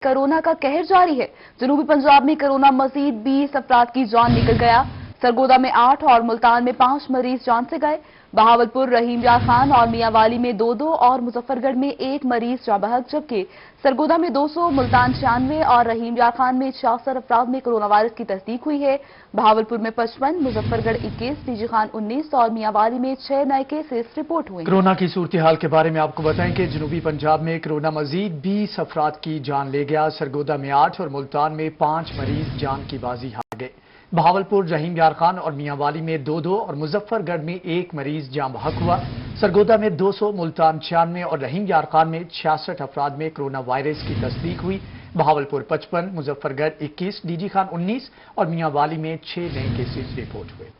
Corona का कहर जारी है। जनूबी पंजाब में कोरोना मजीद 20 अफराद की जान निकल गया। सरगोदा में 8 और मुल्तान में 5 मरीज जान से गए। बहावलपुर, रहीम यार खान और मियांवाली में 2-2 और मुजफ्फरगढ़ में 1 मरीज जाँ बहक, जबकि सरगोदा में 200, मुल्तान 96 और रहीम यार खान में 66 अफराद में कोरोना वायरस की तस्दीक हुई है। बहावलपुर में 55, मुजफ्फरगढ़ 21, डीजी खान 19 और मियांवाली में 6 नए केसेस रिपोर्ट हुए। कोरोना की सूरत हाल के बारे में आपको बताएं कि जनूबी पंजाब में कोरोना मजीद 20 अफराद की जान ले गया। सरगोदा में 8 और मुल्तान में 5 मरीज जान की बाजी हार गए। बहावलपुर, रहीम यार खान और मियांवाली में 2-2 और मुजफ्फरगढ़ में 1 मरीज जाँ बहक हुआ। सरगोदा में 200, मुल्तान 96 और रहीम यार खान में 66 अफराद में कोरोना वायरस की तस्दीक हुई। बहावलपुर 55, मुजफ्फरगढ़ 21, डीजी खान 19 और मियांवाली में 6 नए केसेस रिपोर्ट हुए।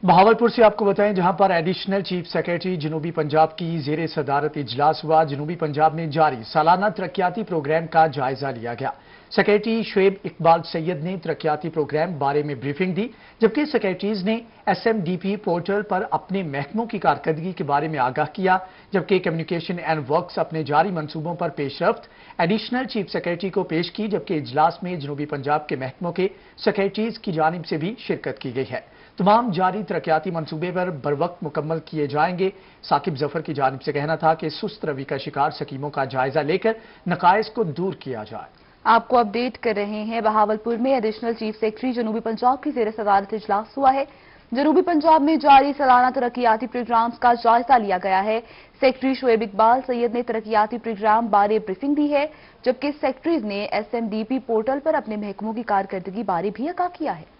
बहावलपुर से आपको बताएं, जहां पर एडिशनल चीफ सेक्रेटरी जनूबी पंजाब की जेर सदारत इजलास हुआ। जनूबी पंजाब में जारी सालाना तरक्याती प्रोग्राम का जायजा लिया गया। सेक्रेटरी शुएब इकबाल सैयद ने तरक्याती प्रोग्राम बारे में ब्रीफिंग दी, जबकि सेक्रेटरीज ने SMDP पोर्टल पर अपने महकमों की कारकर्दगी के बारे में आगाह किया। जबकि कम्युनिकेशन एंड वर्क्स अपने जारी मंसूबों पर पेशरफ्त एडिशनल चीफ सेक्रेटरी को पेश की। जबकि इजलास में जनूबी पंजाब के महकमों के सेक्रेटरीज की जानिब से भी शिरकत की गई है। तमाम जारी तरक्याती मंसूबे पर बरवक्त मुकम्मल किए जाएंगे। साकिब जफर की जानिब से कहना था कि सुस्त रवि का शिकार स्कीमों का जायजा लेकर नकाइस को दूर किया जाए। आपको अपडेट कर रहे हैं, बहावलपुर में एडिशनल चीफ सेक्रेटरी जनूबी पंजाब की जेर सदारत इजलास हुआ है। जनूबी पंजाब में जारी सालाना तरक्याती प्रोग्राम्स का जायजा लिया गया है। सेक्रेटरी शुएब इकबाल सैयद ने तरक्याती प्रोग्राम बारे ब्रीफिंग दी है, जबकि सेक्रेटरीज ने SMDP पोर्टल पर अपने महकमों की कारकर्दगी बारे भी आगाह किया है।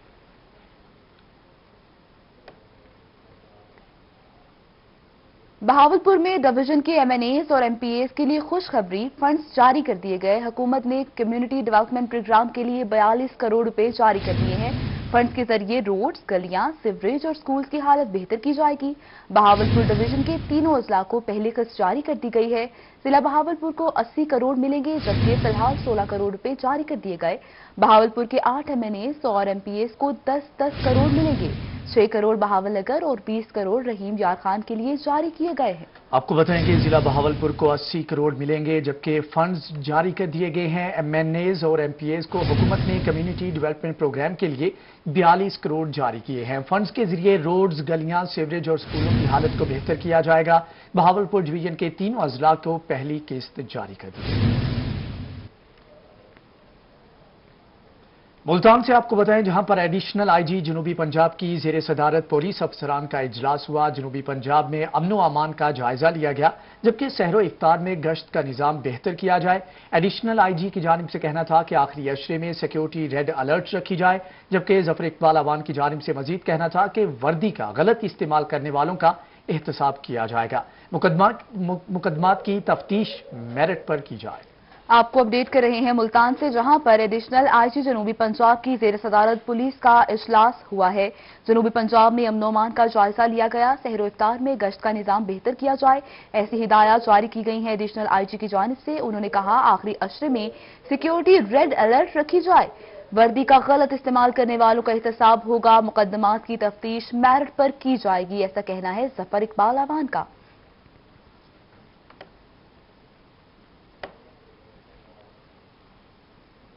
बहावलपुर में डिवीजन के MNAs और MPAs के लिए खुशखबरी, फंड्स जारी कर दिए गए। हुकूमत ने कम्युनिटी डेवलपमेंट प्रोग्राम के लिए 42 करोड़ रुपए जारी कर दिए हैं। फंड्स के जरिए रोड्स, गलियां, सीवरेज और स्कूल्स की हालत बेहतर की जाएगी। बहावलपुर डिवीजन के तीनों अजला को पहली किस्त जारी कर दी गई है। जिला बहावलपुर को 80 करोड़ मिलेंगे, जबकि फिलहाल 16 करोड़ रुपए जारी कर दिए गए। बहावलपुर के 8 MNAs और MPAs को 10-10 करोड़ मिलेंगे। 6 करोड़ बहावलनगर और 20 करोड़ रहीम यार खान के लिए जारी किए गए हैं। आपको बताएं कि जिला बहावलपुर को 80 करोड़ मिलेंगे, जबकि फंड्स जारी कर दिए गए हैं। MNAs और MPAs को हुकूमत ने कम्युनिटी डेवलपमेंट प्रोग्राम के लिए 42 करोड़ जारी किए हैं। फंड्स के जरिए रोड्स, गलियां, सीवरेज और स्कूलों की हालत को बेहतर किया जाएगा। बहावलपुर डिवीजन के तीनों अजला को पहली किस्त जारी कर दी गई। मुल्तान से आपको बताएं, जहां पर एडिशनल IG जनूबी पंजाब की जेर सदारत पुलिस अफसरान का इजलास हुआ। जनूबी पंजाब में अमनो अमान का जायजा लिया गया, जबकि सहरो इफ्तार में गश्त का निजाम बेहतर किया जाए। एडिशनल IG की जानिब से कहना था कि आखिरी अशरे में सिक्योरिटी रेड अलर्ट रखी जाए। जबकि जफर इकबाल अवान की जानिब से मजीद कहना था कि वर्दी का गलत इस्तेमाल करने वालों का एहतसाब किया जाएगा। मुकदमात की तफ्तीश मेरिट पर की जाए। आपको अपडेट कर रहे हैं मुल्तान से, जहां पर एडिशनल IG जनूबी पंजाब की जेर सदारत पुलिस का इजलास हुआ है। जनूबी पंजाब में अमन-ओ-अमान का जायजा लिया गया। सहरो इफ्तार में गश्त का निजाम बेहतर किया जाए, ऐसी हिदायत जारी की गई हैं एडिशनल IG की जानिब से। उन्होंने कहा, आखिरी अशरे में सिक्योरिटी रेड अलर्ट रखी जाए। वर्दी का गलत इस्तेमाल करने वालों का एहतसाब होगा। मुकदमात की तफ्तीश मेरिट पर की जाएगी, ऐसा कहना है जफर इकबाल अवान का।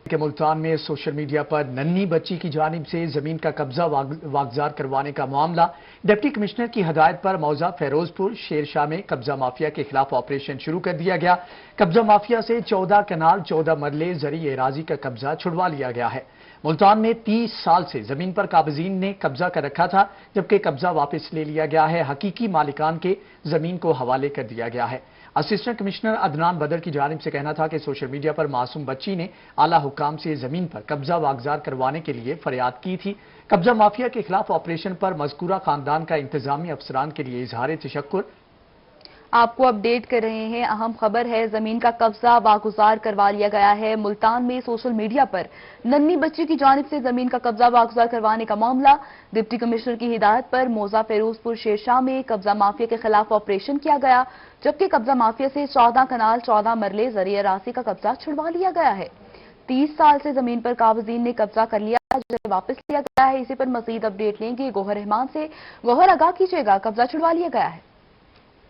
के मुल्तान में सोशल मीडिया पर नन्ही बच्ची की जानिब से जमीन का कब्जा वागजार करवाने का मामला। डिप्टी कमिश्नर की हदायत पर मौजा फिरोजपुर शेरशाह में कब्जा माफिया के खिलाफ ऑपरेशन शुरू कर दिया गया। कब्जा माफिया से 14 कनाल 14 मरले जरी एराजी का कब्जा छुड़वा लिया गया है। मुल्तान में 30 साल से जमीन पर काबिजीन ने कब्जा कर रखा था, जबकि कब्जा वापस ले लिया गया है। हकीकी मालिकान के जमीन को हवाले कर दिया गया है। असिस्टेंट कमिश्नर अदनान बदर की जानिब से कहना था कि सोशल मीडिया पर मासूम बच्ची ने आला हुकाम से जमीन पर कब्जा वागजार करवाने के लिए फरियाद की थी। कब्जा माफिया के खिलाफ ऑपरेशन पर मज़कूरा खानदान का इंतजामी अफसरान के लिए इजहार तशक्कुर। आपको अपडेट कर रहे हैं, अहम खबर है, जमीन का कब्जा वागुजार करवा लिया गया है। मुल्तान में सोशल मीडिया पर नन्ही बच्ची की जानिब से जमीन का कब्जा वागुजार करवाने का मामला। डिप्टी कमिश्नर की हिदायत पर मौजा फिरोजपुर शेरशाह में कब्जा माफिया के खिलाफ ऑपरेशन किया गया, जबकि कब्जा माफिया से 14 कनाल 14 मरले जरिए राशि का कब्जा छुड़वा लिया गया है। 30 साल से जमीन पर काबिजीन ने कब्जा कर लिया, जिसे वापस लिया गया है। इसी पर मजीद अपडेट लेंगे गौहर रहमान से। गौहर, आगाह कीजिएगा, कब्जा छुड़वा लिया गया है।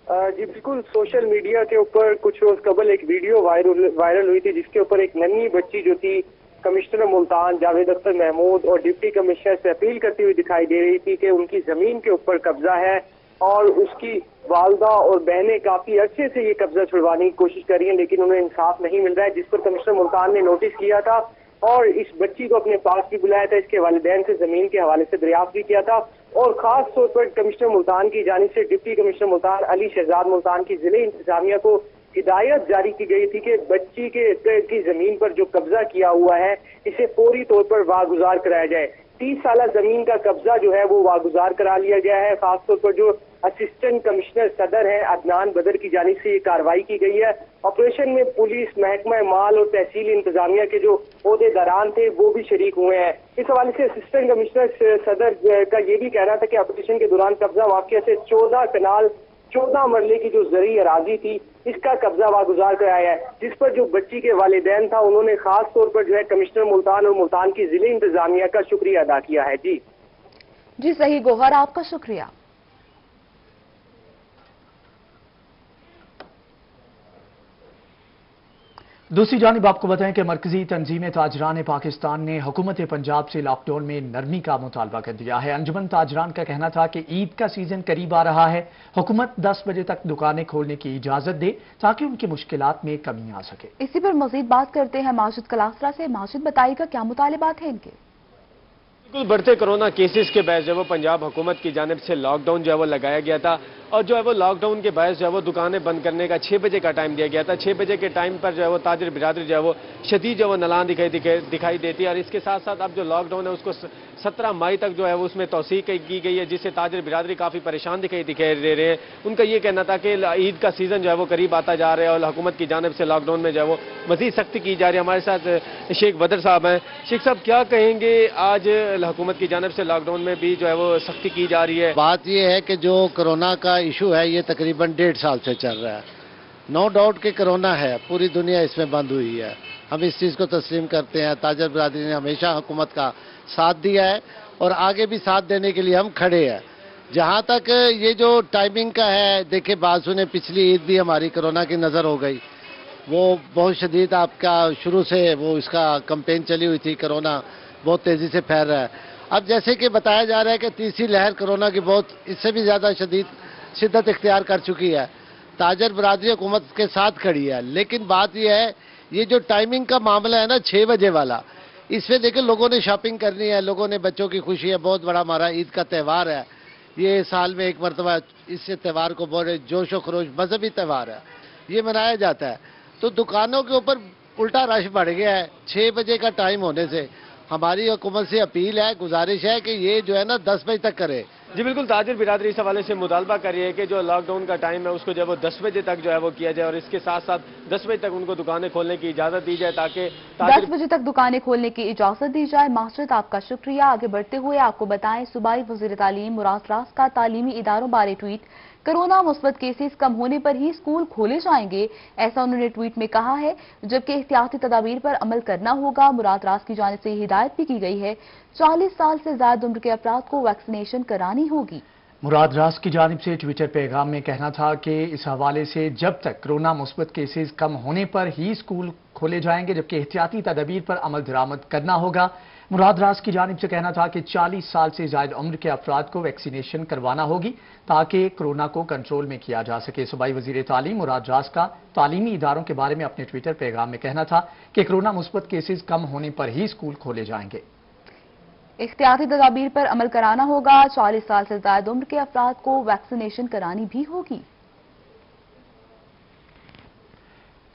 جی بالکل، سوشل میڈیا کے اوپر کچھ روز قبل ایک ویڈیو وائرل ہوئی تھی جس کے اوپر ایک ننھی بچی جو تھی کمشنر ملتان جاوید اختر محمود اور ڈپٹی کمشنر سے اپیل کرتی ہوئی دکھائی دے رہی تھی کہ ان کی زمین کے اوپر قبضہ ہے اور اس کی والدہ اور بہنیں کافی عرصے سے یہ قبضہ چھڑوانے کی کوشش کر رہی ہیں لیکن انہیں انصاف نہیں مل رہا ہے، جس پر کمشنر ملتان نے نوٹس کیا تھا اور اس بچی کو اپنے پاس بھی بلایا تھا، اس کے والدین سے زمین کے حوالے سے دریافت بھی کیا تھا اور خاص طور پر کمشنر ملتان کی جانب سے ڈپٹی کمشنر ملتان علی شہزاد ملتان کی ضلع انتظامیہ کو ہدایت جاری کی گئی تھی کہ بچی کی زمین پر جو قبضہ کیا ہوا ہے اسے فوری طور پر واگزار کرایا جائے۔ 30 سالہ زمین کا قبضہ جو ہے وہ واگزار کرا لیا گیا ہے، خاص طور پر جو اسسٹنٹ کمشنر صدر ہیں عدنان بدر کی جانب سے یہ کارروائی کی گئی ہے۔ آپریشن میں پولیس، محکمہ مال اور تحصیل انتظامیہ کے جو عہدیداران تھے وہ بھی شریک ہوئے ہیں۔ اس حوالے سے اسسٹنٹ کمشنر صدر کا یہ بھی کہنا تھا کہ آپریشن کے دوران قبضہ واقعہ سے 14 کنال 14 مرلے کی جو زرعی اراضی تھی اس کا قبضہ واگزار کرایا ہے، جس پر جو بچی کے والدین تھا انہوں نے خاص طور پر جو ہے کمشنر ملتان اور ملتان کی ضلع انتظامیہ کا شکریہ ادا کیا ہے۔ جی صحیح گوہر، آپ کا شکریہ۔ دوسری جانب آپ کو بتائیں کہ مرکزی تنظیم تاجران پاکستان نے حکومت پنجاب سے لاک ڈاؤن میں نرمی کا مطالبہ کر دیا ہے۔ انجمن تاجران کا کہنا تھا کہ عید کا سیزن قریب آ رہا ہے، حکومت 10 بجے تک دکانیں کھولنے کی اجازت دے تاکہ ان کی مشکلات میں کمی آ سکے۔ اسی پر مزید بات کرتے ہیں ماجد کلاسرا سے۔ ماجد، بتائیے گا کیا مطالبات ہیں ان کے؟ بالکل، بڑھتے کورونا کیسز کے باعث جو ہے وہ پنجاب حکومت کی جانب سے لاک ڈاؤن جو ہے وہ لگایا گیا تھا اور جو ہے وہ لاک ڈاؤن کے باعث جو ہے وہ دکانیں بند کرنے کا 6 بجے کا ٹائم دیا گیا تھا۔ 6 بجے کے ٹائم پر جو ہے وہ تاجر برادری جو ہے وہ شدید جو ہے وہ نالان دکھائی دیتی ہے اور اس کے ساتھ ساتھ اب جو لاک ڈاؤن ہے اس کو 17 مئی تک جو ہے وہ اس میں توسیع کی گئی ہے، جس سے تاجر برادری کافی پریشان دکھائی دے رہے ہیں۔ ان کا یہ کہنا تھا کہ عید کا سیزن جو ہے وہ قریب آتا جا رہا ہے اور حکومت کی جانب سے لاک ڈاؤن میں جو ہے وہ مزید سختی کی جا رہی ہے۔ ہمارے ساتھ شیخ بدر صاحب ہیں۔ شیخ صاحب، کیا کہیں گے، آج حکومت کی جانب سے لاک ڈاؤن میں بھی جو ہے وہ سختی کی جا رہی ہے؟ بات یہ ہے کہ جو کرونا کا ایشو ہے یہ تقریباً 1.5 سال سے چل رہا ہے۔ نو ڈاؤٹ کہ کرونا ہے، پوری دنیا اس میں بند ہوئی ہے، ہم اس چیز کو تسلیم کرتے ہیں۔ تاجر برادری نے ہمیشہ حکومت کا ساتھ دیا ہے اور آگے بھی ساتھ دینے کے لیے ہم کھڑے ہیں۔ جہاں تک یہ جو ٹائمنگ کا ہے، دیکھیں بازو نے پچھلی عید بھی ہماری کرونا کی نظر ہو گئی، وہ بہت شدید آپ کا شروع سے وہ اس کا کمپین چلی ہوئی تھی، کرونا بہت تیزی سے پھیل رہا ہے۔ اب جیسے کہ بتایا جا رہا ہے کہ تیسری لہر کرونا کی بہت اس سے بھی زیادہ شدت اختیار کر چکی ہے۔ تاجر برادری حکومت کے ساتھ کھڑی ہے، لیکن بات یہ ہے یہ جو ٹائمنگ کا معاملہ ہے نا 6 بجے والا، اس میں دیکھیں لوگوں نے شاپنگ کرنی ہے، لوگوں نے بچوں کی خوشی ہے، بہت بڑا ہمارا عید کا تہوار ہے، یہ سال میں ایک مرتبہ اس تہوار کو بڑے جوش و خروش مذہبی تہوار ہے یہ منایا جاتا ہے، تو دکانوں کے اوپر الٹا رش بڑھ گیا ہے 6 بجے کا ٹائم ہونے سے۔ ہماری حکومت سے اپیل ہے، گزارش ہے کہ یہ جو ہے نا 10 بجے تک کرے۔ جی بالکل، تاجر برادری اس حوالے سے مطالبہ کر رہی ہے کہ جو لاک ڈاؤن کا ٹائم ہے اس کو جو ہے وہ 10 بجے تک جو ہے وہ کیا جائے اور اس کے ساتھ ساتھ 10 بجے تک ان کو دکانیں کھولنے کی اجازت دی جائے تاکہ 10 بجے تک دکانیں کھولنے کی اجازت دی جائے۔ ماسٹر، آپ کا شکریہ۔ آگے بڑھتے ہوئے آپ کو بتائیں، صوبائی وزیر تعلیم مراد راس کا تعلیمی اداروں بارے ٹویٹ۔ کرونا مثبت کیسز کم ہونے پر ہی اسکول کھولے جائیں گے، ایسا انہوں نے ٹویٹ میں کہا ہے، جبکہ احتیاطی تدابیر پر عمل کرنا ہوگا۔ مراد راس کی جانب سے ہدایت بھی کی گئی ہے، 40 سال سے زائد عمر کے افراد کو ویکسینیشن کرانی ہوگی۔ مراد راس کی جانب سے ٹویٹر پیغام میں کہنا تھا کہ اس حوالے سے جب تک کرونا مثبت کیسز کم ہونے پر ہی اسکول کھولے جائیں گے، جبکہ احتیاطی تدابیر پر عمل درآمد کرنا ہوگا۔ مراد راس کی جانب سے کہنا تھا کہ 40 سال سے زائد عمر کے افراد کو ویکسینیشن کروانا ہوگی تاکہ کرونا کو کنٹرول میں کیا جا سکے۔ صوبائی وزیر تعلیم مراد راس کا تعلیمی اداروں کے بارے میں اپنے ٹویٹر پیغام میں کہنا تھا کہ کرونا مثبت کیسز کم ہونے پر ہی اسکول کھولے جائیں گے۔ احتیاطی تدابیر پر عمل کرانا ہوگا، 40 سال سے زائد عمر کے افراد کو ویکسینیشن کرانی بھی ہوگی۔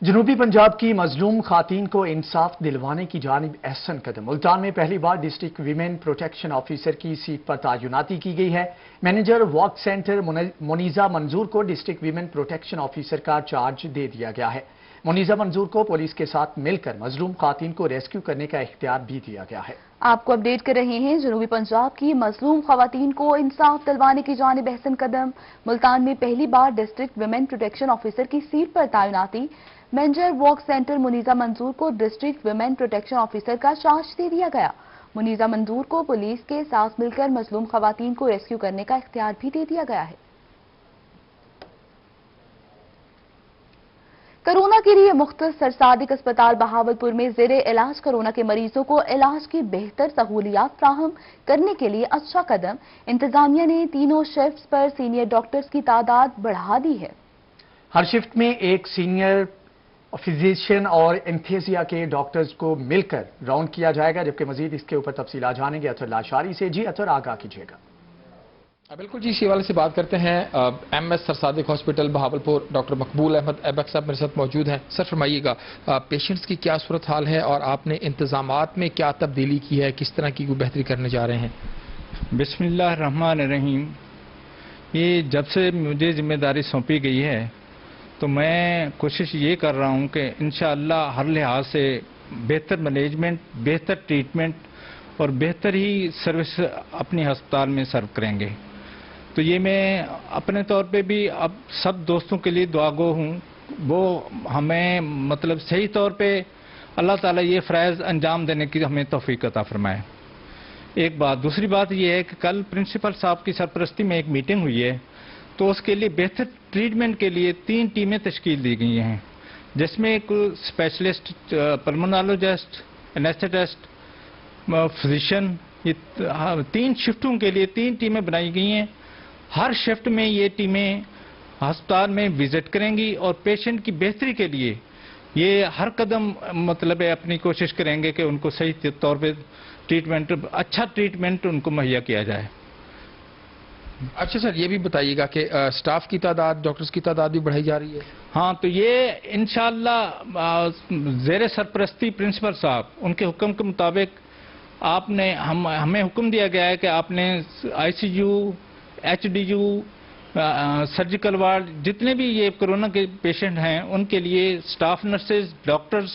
جنوبی پنجاب کی مظلوم خواتین کو انصاف دلوانے کی جانب احسن قدم۔ ملتان میں پہلی بار ڈسٹرکٹ ویمن پروٹیکشن آفیسر کی سیٹ پر تعیناتی کی گئی ہے۔ مینیجر واک سینٹر منیزہ منظور کو ڈسٹرکٹ ویمن پروٹیکشن آفیسر کا چارج دے دیا گیا ہے۔ منیزہ منظور کو پولیس کے ساتھ مل کر مظلوم خواتین کو ریسکیو کرنے کا اختیار بھی دیا گیا ہے۔ آپ کو اپڈیٹ کر رہے ہیں، جنوبی پنجاب کی مظلوم خواتین کو انصاف دلوانے کی جانب احسن قدم۔ ملتان میں پہلی بار ڈسٹرکٹ ویمن پروٹیکشن آفیسر کی سیٹ پر تعیناتی، مینیجر واک سینٹر منیزہ منظور کو ڈسٹرکٹ ویمن پروٹیکشن آفیسر کا چارج دے دیا گیا۔ منیزہ منظور کو پولیس کے ساتھ مل کر مظلوم خواتین کو ریسکیو کرنے کا اختیار بھی دے دیا گیا ہے۔ कोरोना के लिए मुख्तस सरसादिक अस्पताल बहावलपुर में ज़ेरे इलाज कोरोना के मरीजों को इलाज की बेहतर सहूलियात फ्राहम करने के लिए अच्छा कदम। इंतजामिया ने तीनों शिफ्ट्स पर सीनियर डॉक्टर्स की तादाद बढ़ा दी है। हर शिफ्ट में एक सीनियर फिजिशियन और एनेस्थीसिया के डॉक्टर्स को मिलकर राउंड किया जाएगा, जबकि मजीद इसके ऊपर तफसीलात जानेंगे अतर लाशारी से। जी अतर, आगाह कीजिएगा। बिल्कुल जी, इसी हवाले से बात करते हैं। एमएस सरसादिक हॉस्पिटल बहावलपुर डॉक्टर मकबूल अहमद ऐबक साहब मेरे साथ मौजूद हैं। सर फरमाइएगा, पेशेंट्स की क्या सूरत हाल है और आपने इंतजामात में क्या तब्दीली की है, किस तरह की बेहतरी करने जा रहे हैं? बिस्मिल्लाह रहमान रहीम। ये जब से मुझे जिम्मेदारी सौंपी गई है तो मैं कोशिश ये कर रहा हूँ कि इंशाअल्लाह हर लिहाज से बेहतर मैनेजमेंट, बेहतर ट्रीटमेंट और बेहतर ही सर्विस अपनी अस्पताल में सर्व करेंगे। तो ये मैं अपने तौर पे भी अब सब दोस्तों के लिए दुआगो हूँ, वो हमें मतलब सही तौर पे अल्लाह ताला ये फ़राइज़ अंजाम देने की हमें तौफीक अता फरमाए। एक बात, दूसरी बात ये है कि कल प्रिंसिपल साहब की सरपरस्ती में एक मीटिंग हुई है, तो उसके लिए बेहतर ट्रीटमेंट के लिए 3 टीमें तश्कील दी गई हैं, जिसमें एक स्पेशलिस्ट पल्मोनोलॉजिस्ट, एनेस्थेटिस्ट, फिजिशियन, ये 3 शिफ्टों के लिए 3 टीमें बनाई गई हैं। हर शिफ्ट में ये टीमें अस्पताल में विजिट करेंगी और पेशेंट की बेहतरी के लिए ये हर कदम मतलब है अपनी कोशिश करेंगे कि उनको सही तौर पे ट्रीटमेंट, अच्छा ट्रीटमेंट उनको मुहैया किया जाए। अच्छा सर, ये भी बताइएगा कि स्टाफ की तादाद, डॉक्टर्स की तादाद भी बढ़ाई जा रही है? हाँ, तो ये इंशाअल्लाह ज़ेरे सरपरस्ती प्रिंसिपल साहब उनके हुक्म के मुताबिक आपने हमें हुक्म दिया गया है कि आपने आईसीयू, एचडीयू, सर्जिकल वार्ड, जितने भी ये कोरोना के पेशेंट हैं उनके लिए staff nurses, doctors,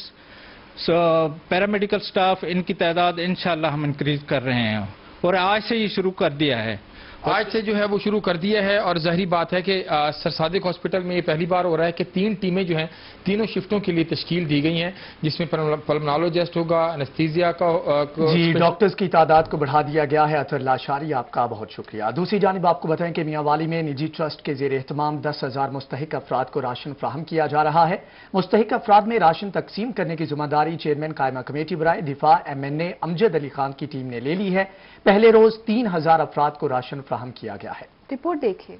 paramedical staff, इनकी तादाद इंशाअल्लाह हम इंक्रीज कर रहे हैं और आज से ही शुरू कर दिया है। आज से जो है वो शुरू कर दिया है और ज़ाहिरी बात है कि सरसादिक हॉस्पिटल में ये पहली बार हो रहा है कि 3 टीमें जो हैं तीनों शिफ्टों के लिए तश्कील दी गई हैं, जिसमें पल्मोनोलॉजिस्ट होगा, एनेस्थीसिया का जी, डॉक्टर्स की तादाद को बढ़ा दिया गया है। अतर लाशारी, आपका बहुत शुक्रिया। दूसरी जानिब आपको बताएं कि मियांवाली में निजी ट्रस्ट के ज़ेर एहतमाम 10,000 मुस्तहिक अफराद को राशन फ्राहम किया जा रहा है। मुस्तहिक अफराद में राशन तकसीम करने की जिम्मेदारी चेयरमैन कायमा कमेटी बराए दिफा MNA अमजद अली खान की टीम ने ले ली है। पहले रोज 3,000 अफराद को राशन फ्राहम किया गया है। रिपोर्ट देखिए।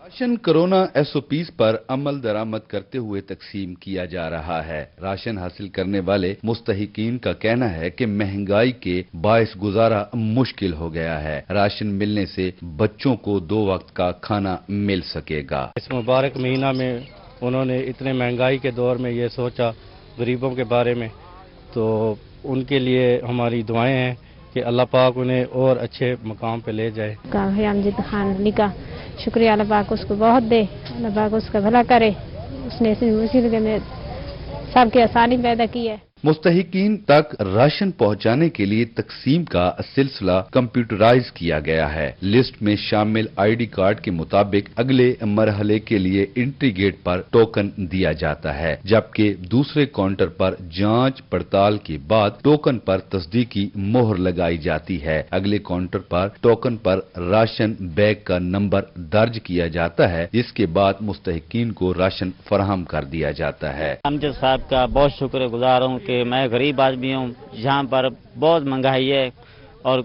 राशन कोरोना SOPs पर अमल दरामद करते हुए तकसीम किया जा रहा है। राशन हासिल करने वाले मुस्तहिकीन का कहना है कि महंगाई के बायस गुजारा मुश्किल हो गया है। राशन मिलने से बच्चों को 2 वक्त का खाना मिल सकेगा। इस मुबारक महीना में उन्होंने इतने महंगाई के दौर में ये सोचा गरीबों के बारे में, तो उनके लिए हमारी दुआएं हैं कि अल्लाह पाक उन्हें और अच्छे मकाम पे ले जाए। अमजद खान का शुक्रिया, अल्लाह पाक उसको बहुत दे, अल्लाह पाक उसका भला करे। उसने इस मुसीबत में सबकी आसानी पैदा की है। मुस्तहिकीन तक राशन पहुंचाने के लिए तकसीम का सिलसिला कंप्यूटराइज किया गया है। लिस्ट में शामिल ID कार्ड के मुताबिक अगले मरहले के लिए एंट्री गेट पर टोकन दिया जाता है, जबकि दूसरे काउंटर पर जांच पड़ताल के बाद टोकन पर तस्दीकी मोहर लगाई जाती है। अगले काउंटर पर टोकन पर राशन बैग का नंबर दर्ज किया जाता है, जिसके बाद मुस्तहिकीन को राशन फराहम कर दिया जाता है। अमजद साहब का बहुत शुक्रगुजार हूँ कि मैं गरीब आदमी हूँ, जहाँ पर बहुत महंगाई है और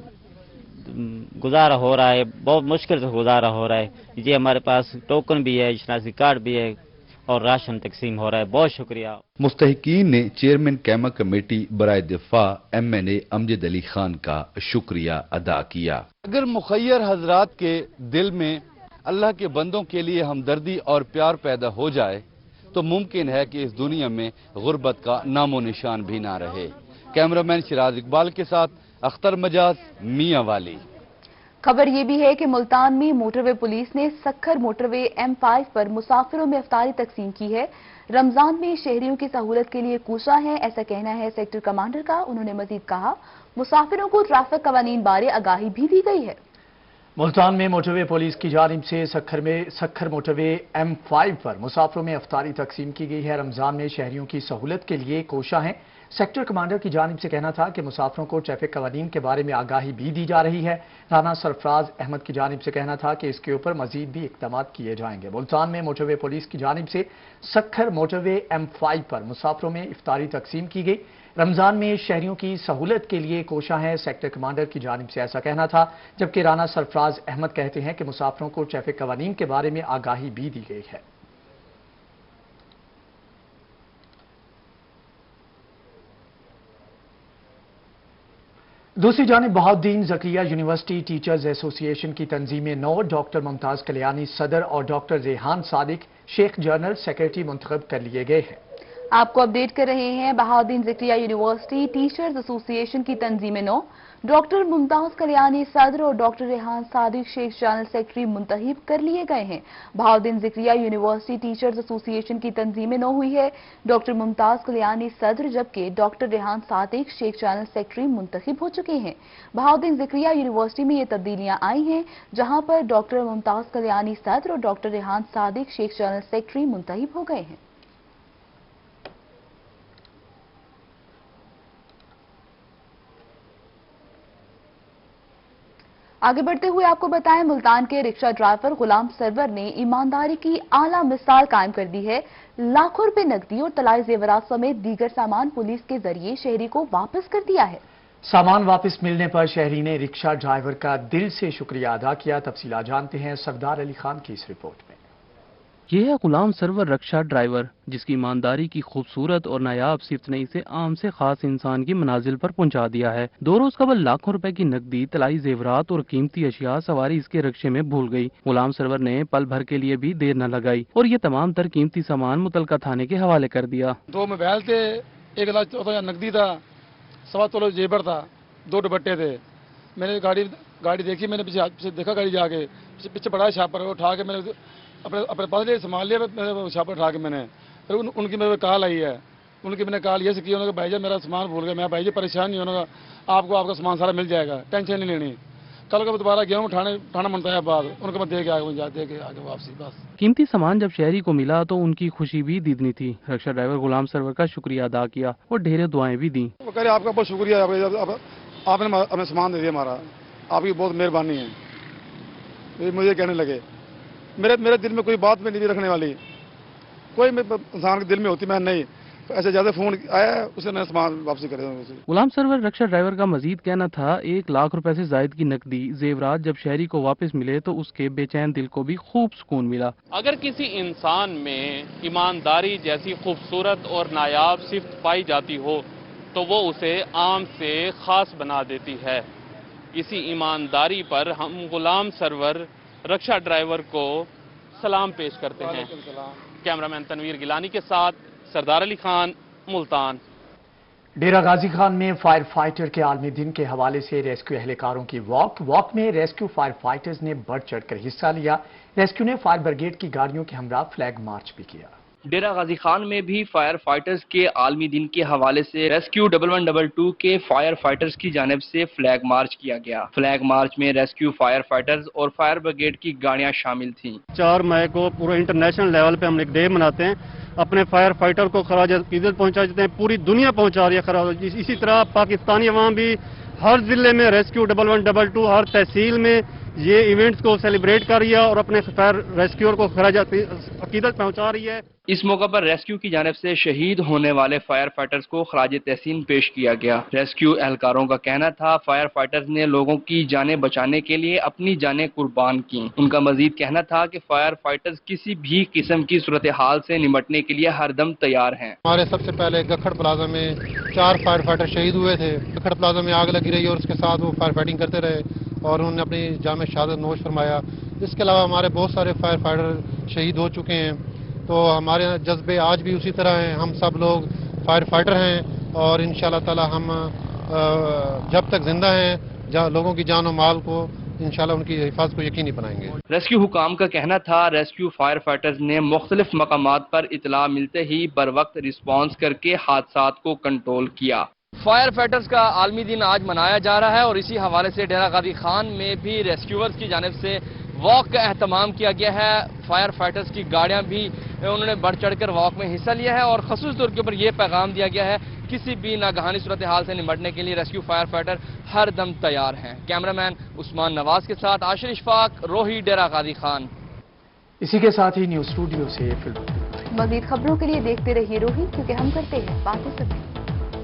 गुजारा हो रहा है, बहुत मुश्किल से गुजारा हो रहा है। ये हमारे पास टोकन भी है, शनाख्ती कार्ड भी है और राशन तकसीम हो रहा है। बहुत शुक्रिया। मुस्तहिकीन ने चेयरमैन कायमा कमेटी बराए दिफा MNA अमजद अली खान का शुक्रिया अदा किया। अगर मुखय्यर हजरात के दिल में अल्लाह के बंदों के लिए हमदर्दी और प्यार पैदा हो जाए तो मुमकिन है कि इस दुनिया में गुर्बत का नामो निशान भी ना रहे। कैमरामैन शिराज इकबाल के साथ अख्तर मजाज, मियांवाली। खबर ये भी है कि मुल्तान में मोटरवे पुलिस ने सखर मोटरवे M5 पर मुसाफिरों में इफ्तारी तकसीम की है। रमजान में शहरियों की सहूलत के लिए कोशा है, ऐसा कहना है सेक्टर कमांडर का। उन्होंने मजीद कहा, मुसाफिरों को ट्रैफिक कवानीन बारे आगाही भी दी गई है। मुल्तान में मोटरवे पुलिस की जानिब से सखर मोटरवे M5 पर मुसाफिरों में अफ्तारी तकसीम की गई है। रमजान में शहरियों की सहूलत के लिए कोशा है। सेक्टर कमांडर की जानिब से कहना था कि मुसाफिरों को ट्रैफिक कवानीन के बारे में आगाही भी दी जा रही है। राना सरफराज अहमद की जानिब से कहना था कि इसके ऊपर मजीद भी इकदाम किए जाएंगे। मुल्तान में मोटरवे पुलिस की जानिब से सखर मोटरवे M5 पर मुसाफिरों में इफ्तारी तकसीम की गई। रमजान में शहरियों की सहूलत के लिए कोशा है। सेक्टर कमांडर की जानिब से ऐसा कहना था, जबकि राना सरफराज अहमद कहते हैं कि मुसाफिरों को ट्रैफिक कवानीन के बारे में आगाही भी दी गई है। दूसरी जानिब Bahauddin Zakariya university teachers association की तंजीमें 9 डॉक्टर मुमताज कल्याणी सदर और doctor Rehan Sadiq Sheikh general secretary मुंतखब कर लिए गए हैं। आपको अपडेट कर रहे हैं। Bahauddin Zakariya university teachers association की तंजीमें 9 डॉक्टर मुमताज कल्याणी सदर और doctor Rehan Sadiq Sheikh general secretary मुंतखब कर लिए गए हैं। Bahauddin Zakariya university teachers association की तंजीमें 9 हुई है। डॉक्टर मुमताज कल्याणी सदर जबकि doctor Rehan Sadiq Sheikh general secretary मुंतखब हो चुके हैं। बहाउद्दीन ज़करिया यूनिवर्सिटी में ये तब्दीलियां आई हैं, जहां पर डॉक्टर मुमताज कल्याणी सदर और doctor Rehan Sadiq Sheikh general secretary मुंतखब हो गए हैं। आगे बढ़ते हुए आपको बताएं, मुल्तान के रिक्शा ड्राइवर गुलाम सरवर ने ईमानदारी की आला मिसाल कायम कर दी है। लाखों रुपए नकदी और तलाई जेवरात समेत दीगर सामान पुलिस के जरिए शहरी को वापस कर दिया है। सामान वापस मिलने पर शहरी ने रिक्शा ड्राइवर का दिल से शुक्रिया अदा किया। तफसीलात जानते हैं सरदार अली खान की इस रिपोर्ट में। यह है गुलाम सरवर रिक्शा ड्राइवर, जिसकी ईमानदारी की खूबसूरत और नायाब सिफ्त ने इसे आम से खास इंसान की मनाजिल पर पहुंचा दिया है। 2 रोज कबल लाखों रुपए की नकदी, तलाई जेवरात और कीमती अशिया सवारी इसके रिक्शे में भूल गई। गुलाम सरवर ने पल भर के लिए भी देर न लगाई और ये तमाम तर कीमती सामान मुतलका थाने के हवाले कर दिया। 2 मोबाइल थे, 1 लाख नकदी था, 1.25 तोला जेबर था, 2 दुपट्टे थे। मैंने गाड़ी देखी, मैंने पीछे देखा, गाड़ी जाके पीछे पड़ा छापर, उठा के मैंने अपने पास ले संभाल लिया। मेरे छापर उठा के मैंने फिर उनकी मेरे कॉल आई है। उनकी मैंने कॉल ये से की, उन्होंने भाई जी मेरा सामान भूल गया। मैं भाई जी परेशान नहीं होगा, आपको आपका सामान सारा मिल जाएगा, टेंशन नहीं लेनी। कल को दोबारा गया हूँ थाना मुंताबाद, उनको मैं दे के आगे वापसी बस। कीमती सामान जब शहरी को मिला तो उनकी खुशी भी दीदनी थी। रिक्शा ड्राइवर गुलाम सरवर का शुक्रिया अदा किया और ढेरों दुआएं भी दी। वो कह रहे आपका बहुत शुक्रिया, आपने हमें सामान दे दिया, हमारा आपकी बहुत मेहरबानी है। मुझे कहने लगे मेरे दिल में कोई बात में नहीं रखने वाली, कोई इंसान के दिल में होती मैं नहीं, ऐसे ज्यादा फोन आया उसे मैं सामान वापसी कर दिया। गुलाम सरवर रिक्शा ड्राइवर का मजीद कहना था, 1 लाख रुपए से जायद की नकदी जेवरात जब शहरी को वापस मिले तो उसके बेचैन दिल को भी खूब सुकून मिला। अगर किसी इंसान में ईमानदारी जैसी खूबसूरत और नायाब सिफ्त पाई जाती हो तो वो उसे आम से खास बना देती है। इसी ईमानदारी पर हम गुलाम सरवर रिक्शा ड्राइवर को सलाम पेश करते हैं। कैमरामैन तनवीर गिलानी के साथ सरदार अली खान, मुल्तान। डेरा गाजी खान में फायर फाइटर के आलमी दिन के हवाले से रेस्क्यू एहलकारों की वॉक में रेस्क्यू फायर फाइटर्स ने बढ़ चढ़कर हिस्सा लिया। रेस्क्यू ने फायर ब्रिगेड की गाड़ियों के हमरा फ्लैग मार्च भी किया। डेरा गाजी खान में भी फायर फाइटर्स के आलमी दिन के हवाले से रेस्क्यू 1122 के फायर फाइटर्स की जानिब से फ्लैग मार्च किया गया। फ्लैग मार्च में रेस्क्यू फायर फाइटर्स और फायर ब्रिगेड की गाड़ियां शामिल थीं। 4 मई को पूरे इंटरनेशनल लेवल पे हम एक डे मनाते हैं, अपने फायर फाइटर को खराज अकीदत पहुंचा देते हैं। पूरी दुनिया पहुंचा रही है खराज। इसी तरह पाकिस्तानी अवाम भी हर जिले में रेस्क्यू 1122 हर तहसील में ये इवेंट्स को सेलिब्रेट कर रही है और अपने फायर रेस्क्यूअर को खराज अकीदत पहुंचा रही है। इस मौका पर रेस्क्यू की जानिब से शहीद होने वाले फायर फाइटर्स को खराज तहसीन पेश किया गया। रेस्क्यू एहलकारों का कहना था, फायर फाइटर्स ने लोगों की जानें बचाने के लिए अपनी जानें कुर्बान की। उनका मजीद कहना था कि फायर फाइटर्स किसी भी किस्म की सूरत हाल से निमटने के लिए हरदम तैयार हैं। हमारे सबसे पहले गखड़ प्लाजा में 4 फायर फाइटर शहीद हुए थे। गखड़ प्लाजा में आग लगी रही और उसके साथ वो फायर फाइटिंग करते रहे और उन्होंने अपनी जाम शहादत नोश फरमाया। इसके अलावा हमारे बहुत सारे फायर फाइटर शहीद हो चुके हैं, तो हमारे जज्बे आज भी उसी तरह हैं। हम सब लोग फायर फाइटर हैं और इंशाअल्लाह ताला हम जब तक जिंदा हैं लोगों की जान और माल को इंशाअल्लाह उनकी हिफाजत को यकीनी बनाएंगे। रेस्क्यू हुकाम का कहना था, रेस्क्यू फायर फाइटर्स ने मुख्तलिफ मकामात पर इतला मिलते ही बर वक्त रिस्पॉन्स करके हादसात को कंट्रोल किया। فائر فائٹرز کا عالمی دن آج منایا جا رہا ہے اور اسی حوالے سے ڈیرہ غازی خان میں بھی ریسکیورز کی جانب سے واک کا اہتمام کیا گیا ہے. فائر فائٹرز کی گاڑیاں بھی انہوں نے بڑھ چڑھ کر واک میں حصہ لیا ہے اور خصوصی طور کے اوپر یہ پیغام دیا گیا ہے کسی بھی ناگہانی صورتحال سے نمٹنے کے لیے ریسکیو فائر فائٹر ہر دم تیار ہیں. کیمرامین عثمان نواز کے ساتھ عاشر اشفاق، روہی، ڈیرہ غازی خان. اسی کے ساتھ ہی نیوز اسٹوڈیو سے فلم مزید خبروں کے لیے دیکھتے رہیے روہی، کیونکہ ہم کرتے ہیں باتیں سب.